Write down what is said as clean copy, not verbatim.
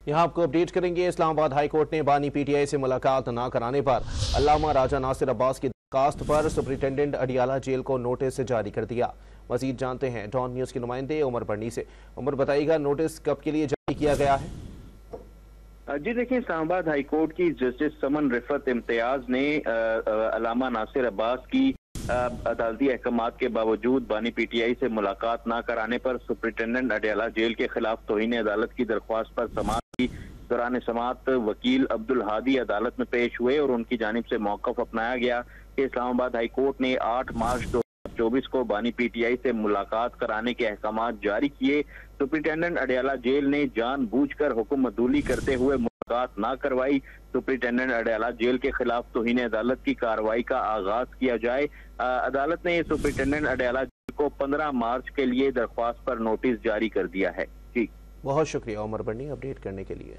यहाँ आपको अपडेट करेंगे। इस्लामाबाद हाई कोर्ट ने बानी पीटीआई से मुलाकात न कराने पर अल्लामा राजा नासिर अब्बास की दरखास्त पर सुपरिटेंडेंट अडियाला जेल को नोटिस जारी कर दिया। मजीद जानते हैं डॉन न्यूज के नुमाइंदे उमर बर्नी से। उमर, बताइएगा नोटिस कब के लिए जारी किया गया है? जी देखिए, इस्लामाबाद हाई कोर्ट की जस्टिस समन रिफत इम्तियाज ने अल्लामा नासिर अब्बास की अदालती अहकामात के बावजूद बानी पीटीआई से मुलाकात न कराने पर सुपरिटेंडेंट अडियाला जेल के खिलाफ तौहीन अदालत की दरख्वास्त पर समाअत की। दौरान समाअत वकील अब्दुल हादी अदालत में पेश हुए और उनकी जानिब से मौक़िफ़ अपनाया गया कि इस्लामाबाद हाई कोर्ट ने 8 मार्च 2024 को बानी पीटीआई से मुलाकात कराने के अहकामात जारी किए। सुपरिटेंडेंट अडियाला जेल ने जानबूझकर हुक्म अदूली करते हुए मुलाकात न करवाई। सुपरिटेंडेंट अडियाला जेल के खिलाफ तौहीन अदालत की कार्रवाई का आगाज किया जाए। अदालत ने सुपरिटेंडेंट अडियाला जेल को 15 मार्च के लिए दरख्वास्त पर नोटिस जारी कर दिया है। जी, बहुत शुक्रिया उमर बर्नी अपडेट करने के लिए।